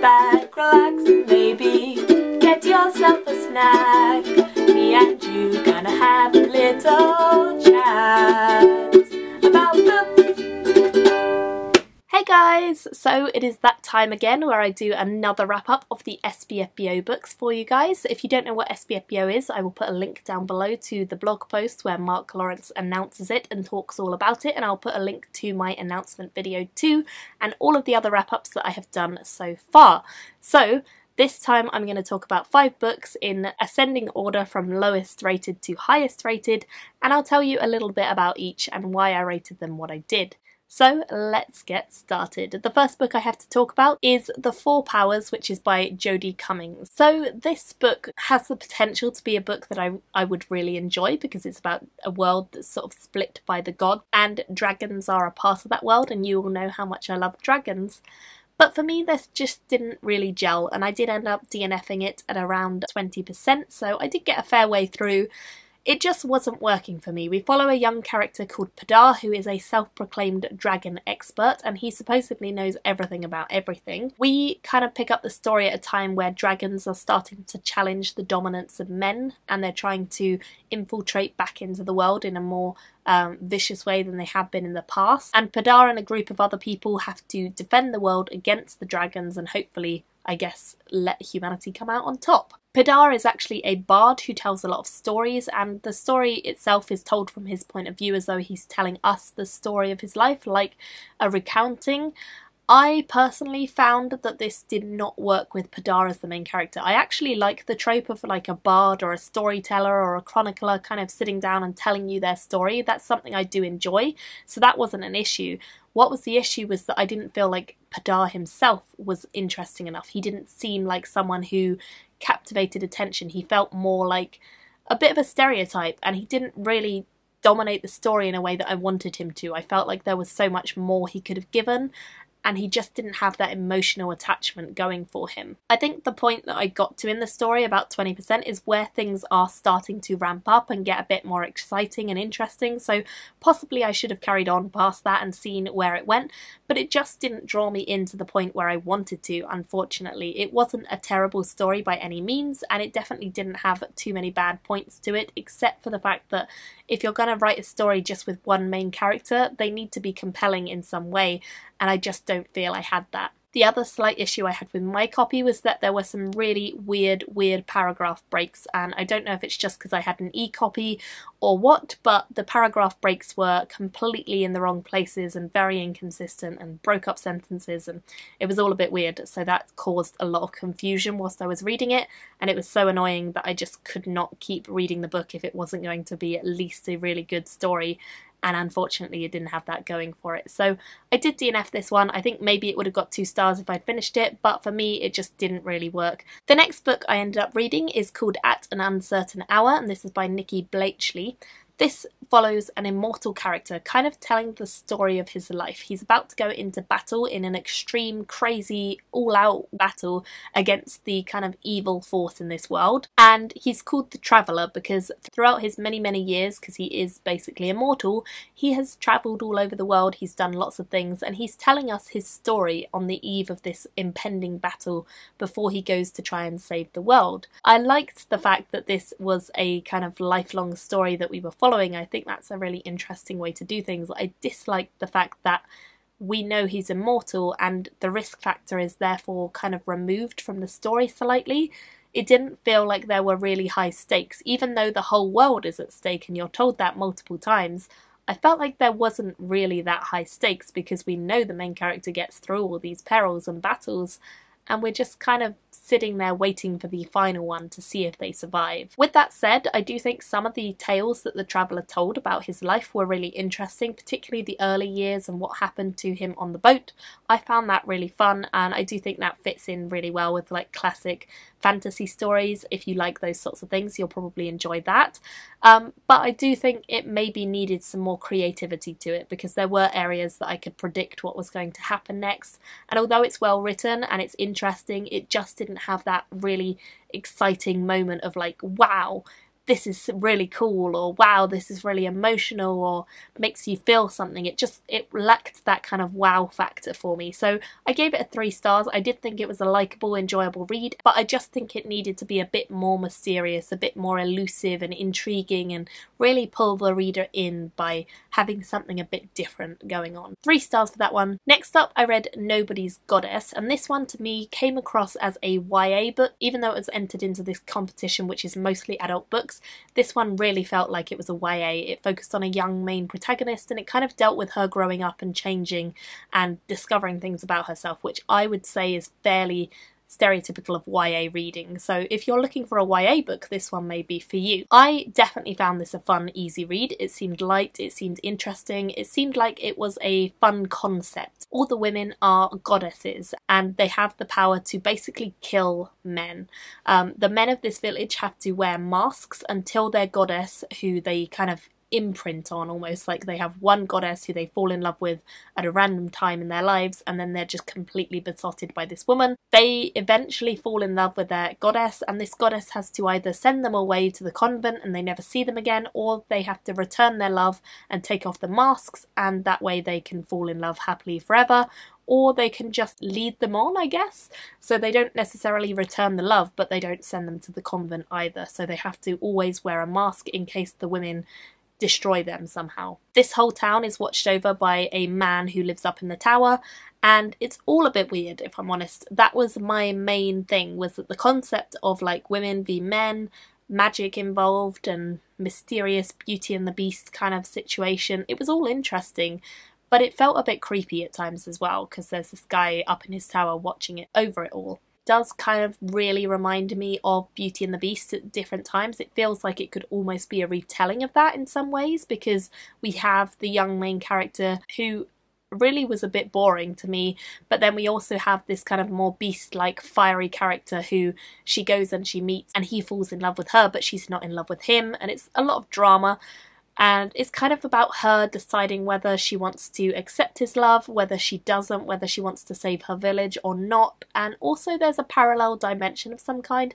back, relax, and maybe get yourself a snack. Me and you gonna have a little chat about books. Hey guys! So it is that time again where I do another wrap up of the SPFBO books for you guys. If you don't know what SPFBO is, I will put a link down below to the blog post where Mark Lawrence announces it and talks all about it, and I'll put a link to my announcement video too, and all of the other wrap ups that I have done so far. So this time I'm going to talk about 5 books in ascending order from lowest rated to highest rated, and I'll tell you a little bit about each and why I rated them what I did. So let's get started. The first book I have to talk about is The Four Powers, which is by Jodie Cummings. So this book has the potential to be a book that I would really enjoy because it's about a world that's sort of split by the gods, and dragons are a part of that world, and you all know how much I love dragons. But for me, this just didn't really gel, and I did end up DNFing it at around 20%, so I did get a fair way through. It just wasn't working for me. We follow a young character called Padar, who is a self-proclaimed dragon expert, and he supposedly knows everything about everything. We kind of pick up the story at a time where dragons are starting to challenge the dominance of men, and they're trying to infiltrate back into the world in a more vicious way than they have been in the past. And Padar and a group of other people have to defend the world against the dragons and hopefully, I guess, let humanity come out on top. Padar is actually a bard who tells a lot of stories, and the story itself is told from his point of view as though he's telling us the story of his life, like a recounting. I personally found that this did not work with Padar as the main character. I actually like the trope of like a bard or a storyteller or a chronicler kind of sitting down and telling you their story. That's something I do enjoy, so that wasn't an issue. What was the issue was that I didn't feel like Padar himself was interesting enough. He didn't seem like someone who captivated attention. He felt more like a bit of a stereotype, and he didn't really dominate the story in a way that I wanted him to. I felt like there was so much more he could have given, and he just didn't have that emotional attachment going for him. I think the point that I got to in the story, about 20%, is where things are starting to ramp up and get a bit more exciting and interesting, so possibly I should have carried on past that and seen where it went, but it just didn't draw me in to the point where I wanted to, unfortunately. It wasn't a terrible story by any means, and it definitely didn't have too many bad points to it, except for the fact that if you're going to write a story just with one main character, they need to be compelling in some way, and I just don't feel I had that. The other slight issue I had with my copy was that there were some really weird paragraph breaks, and I don't know if it's just because I had an e-copy or what, but the paragraph breaks were completely in the wrong places and very inconsistent and broke up sentences, and it was all a bit weird, so that caused a lot of confusion whilst I was reading it, and it was so annoying that I just could not keep reading the book if it wasn't going to be at least a really good story. And unfortunately it didn't have that going for it. So I did DNF this one. I think maybe it would have got 2 stars if I'd finished it, but for me it just didn't really work. The next book I ended up reading is called At an Uncertain Hour, and this is by Nikki Blatchley. This follows an immortal character, kind of telling the story of his life. He's about to go into battle in an extreme, crazy, all-out battle against the kind of evil force in this world. And he's called the Traveller because throughout his many years, because he is basically immortal, he has travelled all over the world, he's done lots of things, and he's telling us his story on the eve of this impending battle before he goes to try and save the world. I liked the fact that this was a kind of lifelong story that we were following. I think that's a really interesting way to do things. I disliked the fact that we know he's immortal and the risk factor is therefore kind of removed from the story slightly. It didn't feel like there were really high stakes, even though the whole world is at stake and you're told that multiple times. I felt like there wasn't really that high stakes because we know the main character gets through all these perils and battles, and we're just kind of sitting there waiting for the final one to see if they survive. With that said, I do think some of the tales that the Traveller told about his life were really interesting, particularly the early years and what happened to him on the boat. I found that really fun, and I do think that fits in really well with like classic fantasy stories. If you like those sorts of things, you'll probably enjoy that. But I do think it maybe needed some more creativity to it, because there were areas that I could predict what was going to happen next, and although it's well written and it's interesting, it just didn't have that really exciting moment of like, wow, this is really cool, or wow, this is really emotional, or makes you feel something. It lacked that kind of wow factor for me. So I gave it a 3 stars. I did think it was a likeable, enjoyable read, but I just think it needed to be a bit more mysterious, a bit more elusive and intriguing, and really pull the reader in by having something a bit different going on. 3 stars for that one. Next up, I read Nobody's Goddess, and this one to me came across as a YA book. Even though it was entered into this competition, which is mostly adult books, this one really felt like it was a YA. It focused on a young main protagonist, and it kind of dealt with her growing up and changing and discovering things about herself, which I would say is fairly stereotypical of YA reading. So if you're looking for a YA book, this one may be for you. I definitely found this a fun, easy read. It seemed light, it seemed interesting, it seemed like it was a fun concept. All the women are goddesses, and they have the power to basically kill men. The men of this village have to wear masks until their goddess, who they kind of imprint on, almost like they have one goddess who they fall in love with at a random time in their lives, and then they're just completely besotted by this woman. They eventually fall in love with their goddess, and this goddess has to either send them away to the convent and they never see them again, or they have to return their love and take off the masks, and that way they can fall in love happily forever, or they can just lead them on, I guess. So they don't necessarily return the love, but they don't send them to the convent either, so they have to always wear a mask in case the women destroy them somehow. This whole town is watched over by a man who lives up in the tower, and it's all a bit weird, if I'm honest. That was my main thing, was that the concept of like women v men, magic involved, and mysterious Beauty and the Beast kind of situation. It was all interesting, but it felt a bit creepy at times as well, because there's this guy up in his tower watching it over it all. Does kind of really remind me of Beauty and the Beast at different times. It feels like it could almost be a retelling of that in some ways, because we have the young main character who really was a bit boring to me, but then we also have this kind of more beast-like fiery character who she goes and she meets, and he falls in love with her, but she's not in love with him, and it's a lot of drama. And it's kind of about her deciding whether she wants to accept his love, whether she doesn't, whether she wants to save her village or not. And also there's a parallel dimension of some kind.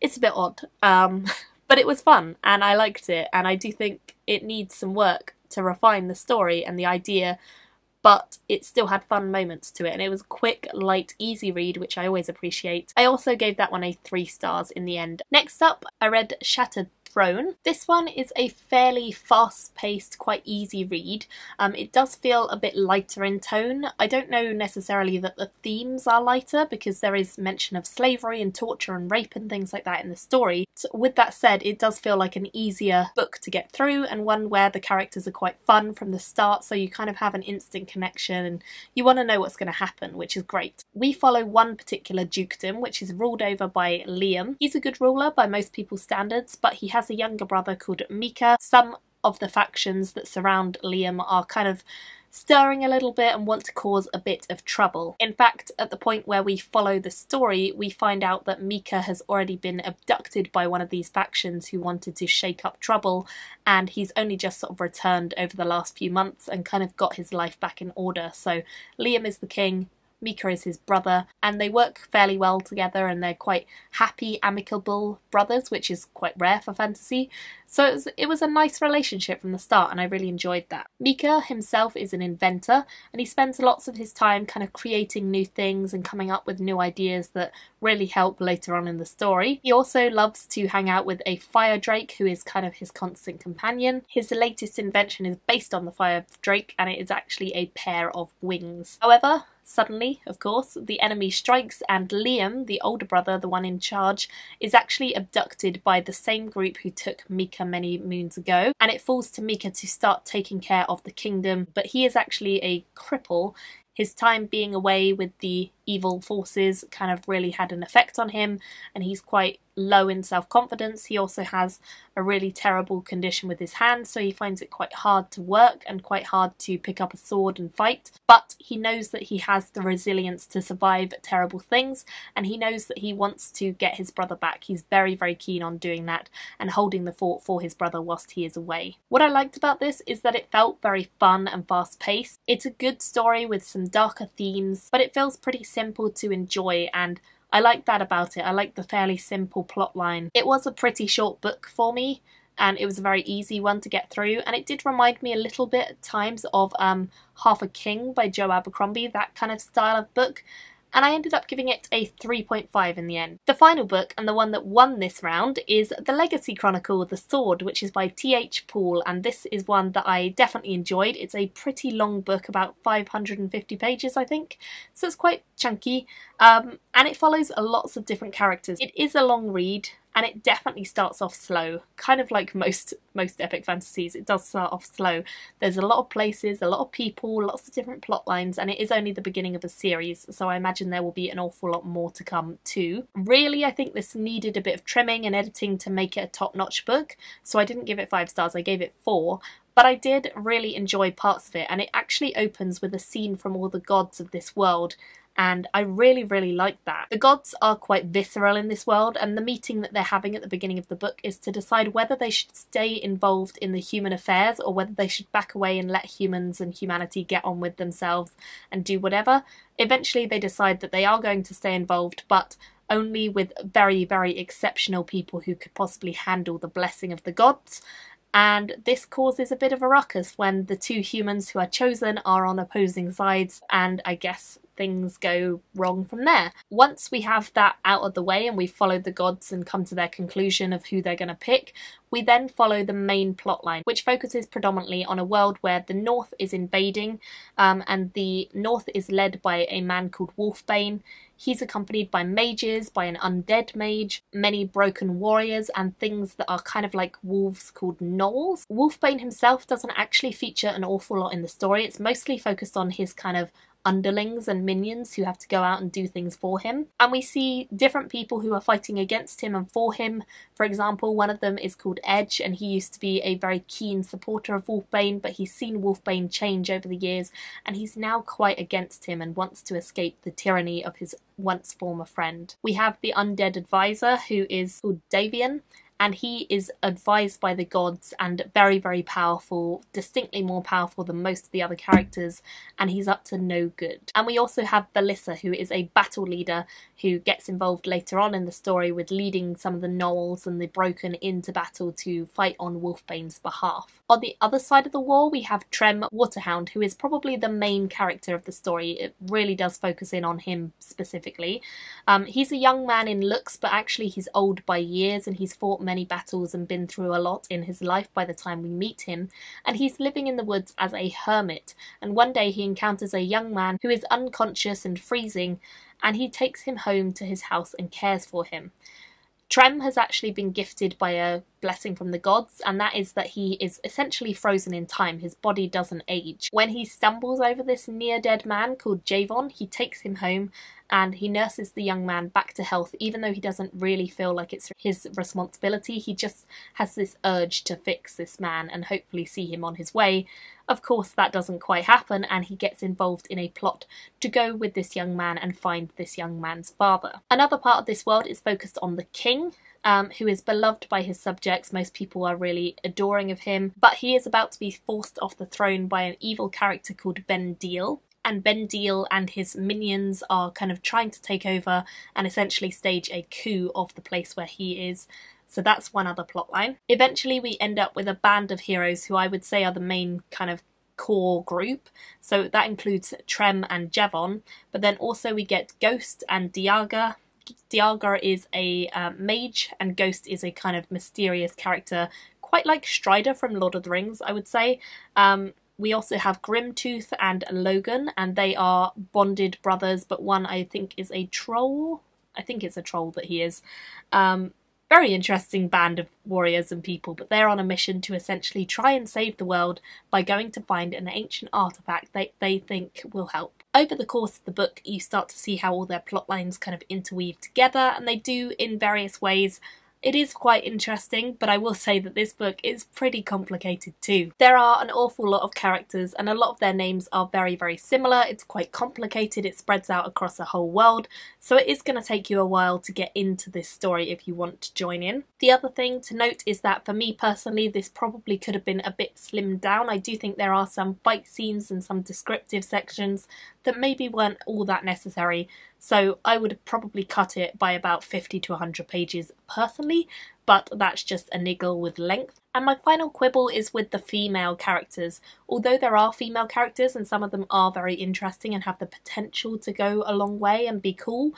It's a bit odd, but it was fun and I liked it. And I do think it needs some work to refine the story and the idea, but it still had fun moments to it. And it was a quick, light, easy read, which I always appreciate. I also gave that one a 3 stars in the end. Next up, I read Shattered Throne. This one is a fairly fast-paced, quite easy read. It does feel a bit lighter in tone. I don't know necessarily that the themes are lighter, because there is mention of slavery and torture and rape and things like that in the story. So with that said, it does feel like an easier book to get through, and one where the characters are quite fun from the start, so you kind of have an instant connection and you want to know what's going to happen, which is great. We follow one particular dukedom, which is ruled over by Liam. He's a good ruler by most people's standards, but he has a younger brother called Mika. Some of the factions that surround Liam are kind of stirring a little bit and want to cause a bit of trouble. In fact, at the point where we follow the story, we find out that Mika has already been abducted by one of these factions who wanted to shake up trouble, and he's only just sort of returned over the last few months and kind of got his life back in order. So Liam is the king, Mika is his brother, and they work fairly well together, and they're quite happy, amicable brothers, which is quite rare for fantasy. So it was a nice relationship from the start, and I really enjoyed that. Mika himself is an inventor, and he spends lots of his time kind of creating new things and coming up with new ideas that really help later on in the story. He also loves to hang out with a fire drake, who is kind of his constant companion. His latest invention is based on the fire drake, and it is actually a pair of wings. However, suddenly, of course, the enemy strikes, and Liam, the older brother, the one in charge, is actually abducted by the same group who took Mika many moons ago, and it falls to Mika to start taking care of the kingdom, but he is actually a cripple. His time being away with the evil forces kind of really had an effect on him, and he's quite low in self-confidence. He also has a really terrible condition with his hands, so he finds it quite hard to work and quite hard to pick up a sword and fight. But he knows that he has the resilience to survive terrible things, and he knows that he wants to get his brother back. He's very, very keen on doing that and holding the fort for his brother whilst he is away. What I liked about this is that it felt very fun and fast-paced. It's a good story with some darker themes, but it feels pretty simple to enjoy, and I like that about it. I like the fairly simple plotline. It was a pretty short book for me, and it was a very easy one to get through, and it did remind me a little bit at times of Half a King by Joe Abercrombie, that kind of style of book, and I ended up giving it a 3.5 in the end. The final book, and the one that won this round, is The Legacy Chronicle, The Sword, which is by T.H. Poole, and this is one that I definitely enjoyed. It's a pretty long book, about 550 pages I think, so it's quite chunky, and it follows lots of different characters. It is a long read, and it definitely starts off slow, kind of like most epic fantasies. It does start off slow. There's a lot of places, a lot of people, lots of different plot lines, and it is only the beginning of a series, so I imagine there will be an awful lot more to come too. Really, I think this needed a bit of trimming and editing to make it a top-notch book, so I didn't give it 5 stars, I gave it 4. But I did really enjoy parts of it, and it actually opens with a scene from all the gods of this world, and I really, really like that. The gods are quite visceral in this world, and the meeting that they're having at the beginning of the book is to decide whether they should stay involved in the human affairs or whether they should back away and let humans and humanity get on with themselves and do whatever. Eventually they decide that they are going to stay involved, but only with very, very exceptional people who could possibly handle the blessing of the gods. And this causes a bit of a ruckus when the two humans who are chosen are on opposing sides, and I guess things go wrong from there. Once we have that out of the way and we've followed the gods and come to their conclusion of who they're going to pick, we then follow the main plotline, which focuses predominantly on a world where the North is invading, and the North is led by a man called Wolfbane. He's accompanied by mages, by an undead mage, many broken warriors, and things that are kind of like wolves called gnolls. Wolfbane himself doesn't actually feature an awful lot in the story. It's mostly focused on his kind of underlings and minions who have to go out and do things for him. And we see different people who are fighting against him and for him. For example, one of them is called Edge, and he used to be a very keen supporter of Wolfbane, but he's seen Wolfbane change over the years, and he's now quite against him and wants to escape the tyranny of his once former friend. We have the undead advisor, who is called Davian, and he is advised by the gods and very, very powerful, distinctly more powerful than most of the other characters, and he's up to no good. And we also have Belissa, who is a battle leader who gets involved later on in the story with leading some of the gnolls and the broken into battle to fight on Wolfbane's behalf. On the other side of the wall, we have Trem Waterhound, who is probably the main character of the story. It really does focus in on him specifically. He's a young man in looks, but actually he's old by years, and he's fought many battles and been through a lot in his life by the time we meet him, and he's living in the woods as a hermit, and one day he encounters a young man who is unconscious and freezing, and he takes him home to his house and cares for him. Trem has actually been gifted by a blessing from the gods, and that is that he is essentially frozen in time. His body doesn't age. When he stumbles over this near-dead man called Javon, he takes him home and he nurses the young man back to health, even though he doesn't really feel like it's his responsibility. He just has this urge to fix this man and hopefully see him on his way. Of course, that doesn't quite happen, and he gets involved in a plot to go with this young man and find this young man's father. Another part of this world is focused on the king, who is beloved by his subjects. Most people are really adoring of him, but he is about to be forced off the throne by an evil character called Ben Deal. And Ben Deal and his minions are kind of trying to take over and essentially stage a coup of the place where he is. So that's one other plotline. Eventually we end up with a band of heroes who I would say are the main kind of core group. So that includes Trem and Javon, but then also we get Ghost and Diaga. Diaga is a mage, and Ghost is a kind of mysterious character, quite like Strider from Lord of the Rings, I would say. We also have Grimtooth and Logan, and they are bonded brothers, but one I think is a troll. I think it's a troll that he is. Very interesting band of warriors and people, but they're on a mission to essentially try and save the world by going to find an ancient artifact they think will help. Over the course of the book, you start to see how all their plot lines kind of interweave together, and they do in various ways. It is quite interesting, but I will say that this book is pretty complicated too. There are an awful lot of characters, and a lot of their names are very, very similar. It's quite complicated, it spreads out across a whole world, so it is going to take you a while to get into this story if you want to join in. The other thing to note is that for me personally, this probably could have been a bit slimmed down. I do think there are some fight scenes and some descriptive sections that maybe weren't all that necessary, so I would probably cut it by about 50 to 100 pages personally, but that's just a niggle with length. And my final quibble is with the female characters. Although there are female characters and some of them are very interesting and have the potential to go a long way and be cool,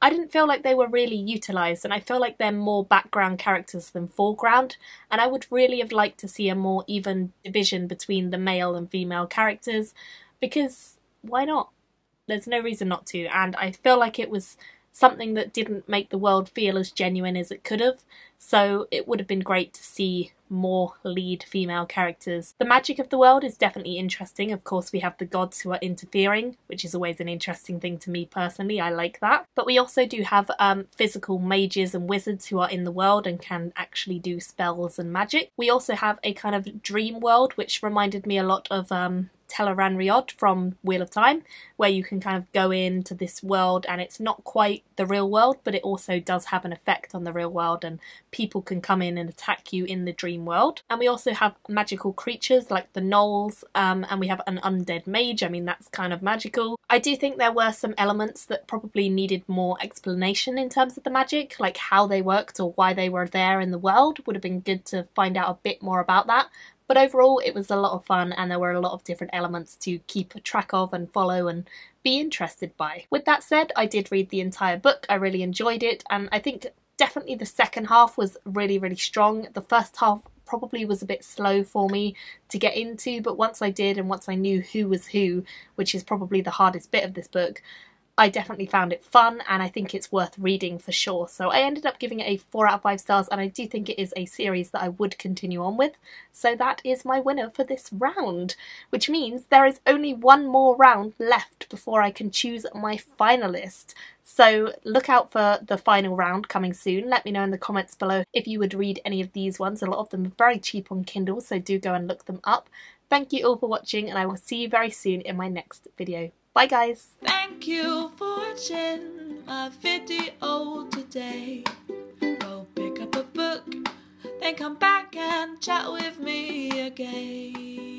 I didn't feel like they were really utilised, and I feel like they're more background characters than foreground, and I would really have liked to see a more even division between the male and female characters, because why not? There's no reason not to, and I feel like it was something that didn't make the world feel as genuine as it could have, so it would have been great to see more lead female characters. The magic of the world is definitely interesting. Of course, we have the gods who are interfering, which is always an interesting thing to me personally. I like that. But we also do have physical mages and wizards who are in the world and can actually do spells and magic. We also have a kind of dream world, which reminded me a lot of Tel'aran'rhiod from Wheel of Time, where you can kind of go into this world and it's not quite the real world, but it also does have an effect on the real world and people can come in and attack you in the dream world. And we also have magical creatures like the gnolls, and we have an undead mage. I mean, that's kind of magical. I do think there were some elements that probably needed more explanation in terms of the magic, like how they worked or why they were there in the world. Would have been good to find out a bit more about that. But overall, it was a lot of fun and there were a lot of different elements to keep track of and follow and be interested by. With that said, I did read the entire book. I really enjoyed it, and I think definitely the second half was really, really strong. The first half probably was a bit slow for me to get into, but once I did and once I knew who was who, which is probably the hardest bit of this book, I definitely found it fun and I think it's worth reading for sure. So I ended up giving it a 4 out of 5 stars, and I do think it is a series that I would continue on with. So that is my winner for this round, which means there is only one more round left before I can choose my finalist. So look out for the final round coming soon. Let me know in the comments below if you would read any of these ones. A lot of them are very cheap on Kindle, so do go and look them up. Thank you all for watching, and I will see you very soon in my next video. Bye guys! Thank you for watching my video today. Go pick up a book, then come back and chat with me again.